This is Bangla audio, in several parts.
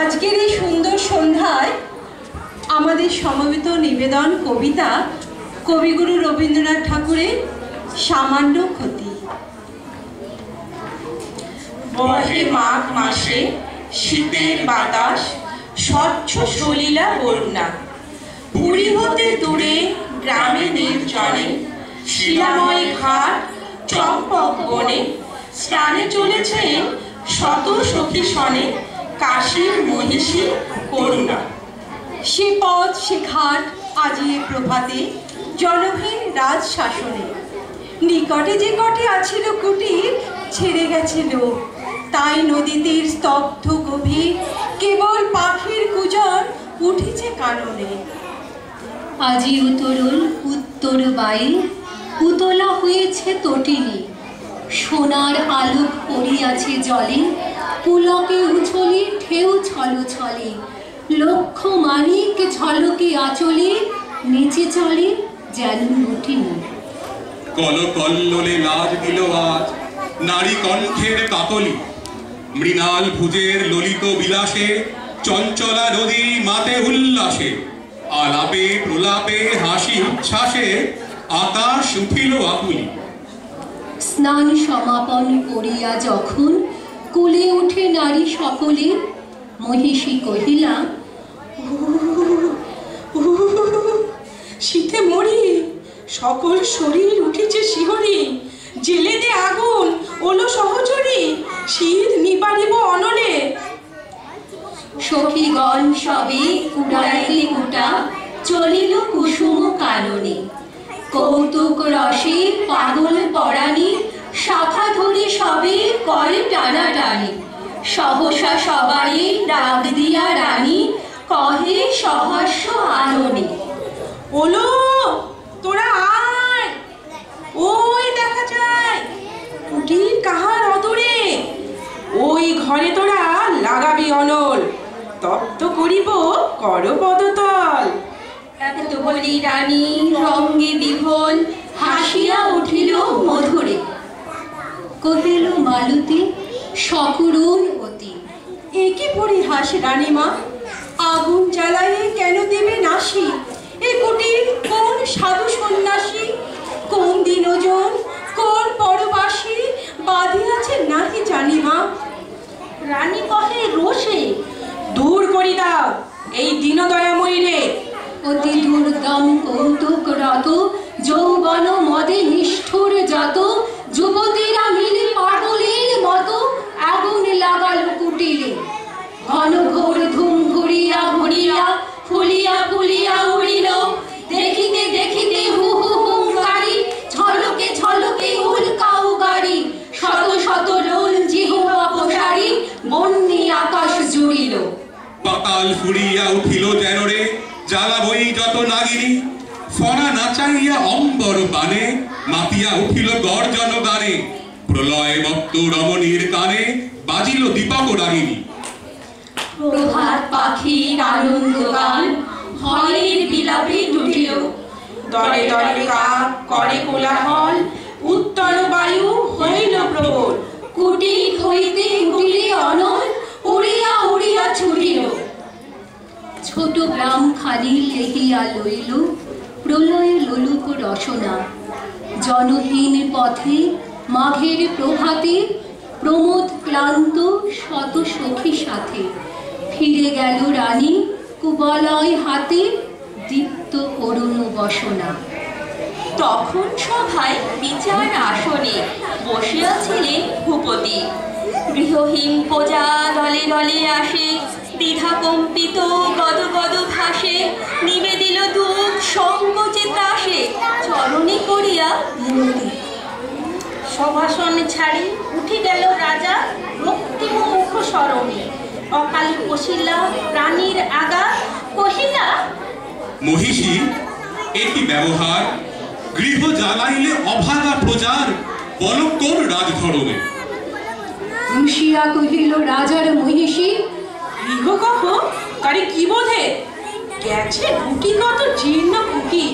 আজকের এই সুন্দর সন্ধ্যায় আমাদের সমবেত নিবেদন কবিতা কবিগুরু রবীন্দ্রনাথ ঠাকুরের সামান্য ক্ষতি। বহে মাঘ মাসে শীতের বাতাস, স্বচ্ছ সলিলা বরুণা। পুরী হতে দূরে গ্রামে নির্জনে, শিলাময় ঘাট চম্পক বনে, স্নানে চলেছেন শত সখী সনে, কাশীর মহিষী করুণা। সে পথ সে ঘাট আজিয়ে প্রভাতে, জনহীন রাজ শাসনে। নিকটে যে কটে আছিল কুটির, ছেড়ে গেছে লোক, তাই নদী তীর স্তব্ধ গভীর, কেবল পাখির কুজন উঠেছে কাননে। আজি উতরুল উত্তর বাই, উতলা হয়েছে তটিনী, সোনার আলোক পড়িয়াছে জলে, পুলকে উছলে ঢেউ ছল ছলে, লক্ষ মানিক ঝলকে আঁচলে, নিচে চলে যেন নটিনী। কলকল্লোলে লাজ দিল আজ নারী কণ্ঠের কাকলি, মৃণাল ভুজের ললিত বিলাসে, চঞ্চলা নদী মাতে উল্লাসে, আলাপে প্রলাপে হাসি উচ্ছ্বাসে, আকাশ উঠিল আকুলি। স্নান সমাপন করিয়া যখন কুলে উঠে নারী সকলে, মহিষী কহিলা, শীতে মরি, সকল শরীর উঠেছে শিহরে, জেলে দে আগুন ওলো সহচরে, শীত নিবারিব অনলে। সখীগণ সবে কুড়াইতে কুটা, চলিল কুসুম কাননে, কৌতুক রসে পাগল পরাণী, শাখা ধরে সবে করে টানাটানি, সহসা সবারে ডাক দিয়া রানী, কহে সহাস্য আননে, ওলো তোরা আয়, ওই দেখা যায় কুটির কাহার অদূরে, ওই ঘরে তোরা লাগাবি অনল, তপ্ত করিব কর পদতল। এত বলি রানী রঙ্গে বিভোল, হাসিয়া উঠিল মধুরে, কহিল মালতী সকরুণ অতি। একি পরিহাস রানীমা, আগুন জ্বালাইয়ে কেন দেবে নাশি? এ কুটির কোন সাধু সন্ন্যাসী, কোন দিনজন কোন পরবাসী বাঁধিয়াছে নাহি জানিমা? রানী কহে রোষে, দূর করি দাও এই দীনদয়াময়ী রে। অতি দুর্দম কৌতুক রত, যৌবন মদে নিষ্ঠুর যত, যুবতীরা মিলে পাগলের মতো, আগুন লাগালো কুটিরে। ঘন ঘোর ধুম ঘুরিয়া ঘুরিয়া, ফুলিয়া ফুলিয়া উড়িল, দেখিতে দেখিতে হু হু হুঙ্কারি, ঝলকে ঝলকে উল্কাও গাড়ি, শত শত লোল জিহ্বা প্রসারী, বন্যি আকাশ জুড়িল। পাতাল ফুরিয়া উঠিল যেন রে, জ্বালা বই যত নাগিনী, ফনা নাচাইয়া অম্বর বানে, মাতিয়া উঠিল গর্জন গানে, প্রলয় মত্ত রমণীর কানে, বাজিল দীপক রাগিনী। প্রভাত পাখির আনন্দ গান, ভয়ের বিলাপে টুটিল, দলে দলে কাক করে কোলাহল, উত্তর বায়ু হইল প্রবল, কুটির হইতে উঠিলে অনল, উড়িয়া উড়িয়া ছুটিল। ছোট গ্রাম খালি লেহিয়া লইল, প্রলয় লোলুপ রসনা, জনহীন পথে মাঘের প্রভাতে, প্রমোদ ক্লান্ত শত সখী সাথে, ফিরে গেল রানী কুবলয় হাতে, দীপ্ত অরুণ বসনা। তখন সভায় বিচার আসনে বসিয়াছিলেন ভূপতি, গৃহহীন প্রজা দলে দলে আসে, দ্বিধা কম্পিত গদ গদ ভাসে, নিবেদিল ধূপ সংকোচে ত্রাসে, চরণে করিয়া বিনতি। সভাসন ছাড়ি উঠে গেল রাজা, রক্তিম মুখ স্মরণে, অকাল কষিলা রানীর আগা, কহিলা, মহিষী এটি ব্যবহার, গৃহ জ্বালাইলে অভাগা প্রজার, বল কোন রাজধরণে। ঋষিয়া কহিল রাজার মহিষী, গৃহ কহ তারে কি বোধে, গেছে গুটিগত জীর্ণ কুটি,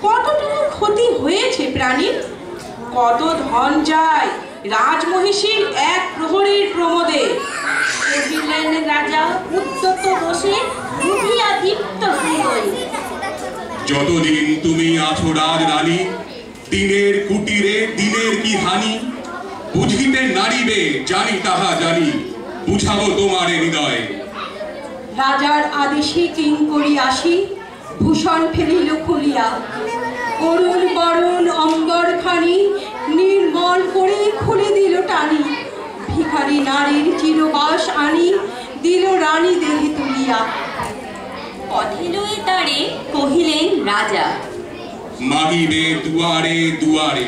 কতটুকু ক্ষতি হয়েছে প্রাণীর, কত ধন যায় রাজমহিষীর এক প্রহরীর প্রমোদে। কহিলেন রাজা আসে বুঝিয়া দীপ্ত হৃদয়। যতদিন তুমি আছো রাজরানী, দিনের কুটিরে দিনের কি হানি, বুঝিতে নারিবে জানি তাহা জানি, বুঝাবো তোমার হৃদয়। রাজার আদেশে কিঙ্করি আসি, ভূষণ ফেলিল খুলিয়া, অরুণ বরণ অম্বর খানি নির্মল করে খুলে দিল টানি, ভিখারি নারীর চিরবাস আনি দিল রানী দেহে তুলিয়া। পথে লয়ে তারে কহিলেন রাজা, মাগিবে দুয়ারে দুয়ারে,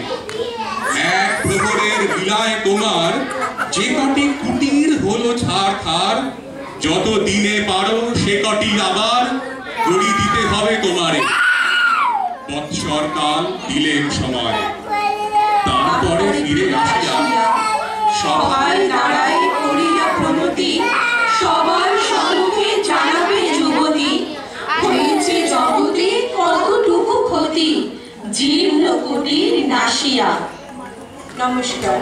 এক প্রহরের বিলায় তোমার যে কটি কুটির হলো ছাড় খার, যত দিনে পারো সে কটি আবার গড়ি দিতে হবে তোমারে। বৎসর কাল দিলেন সময়, তারপরে ফিরে আসিয়া সবাই দাঁড়ায় করিয়া প্রণতি, সবার সম্মুখে জানাবে যুবতী, হয়েছে জগতে কতটুকু ক্ষতি, জীর্ণ কুটির নাশিয়া। নমস্কার।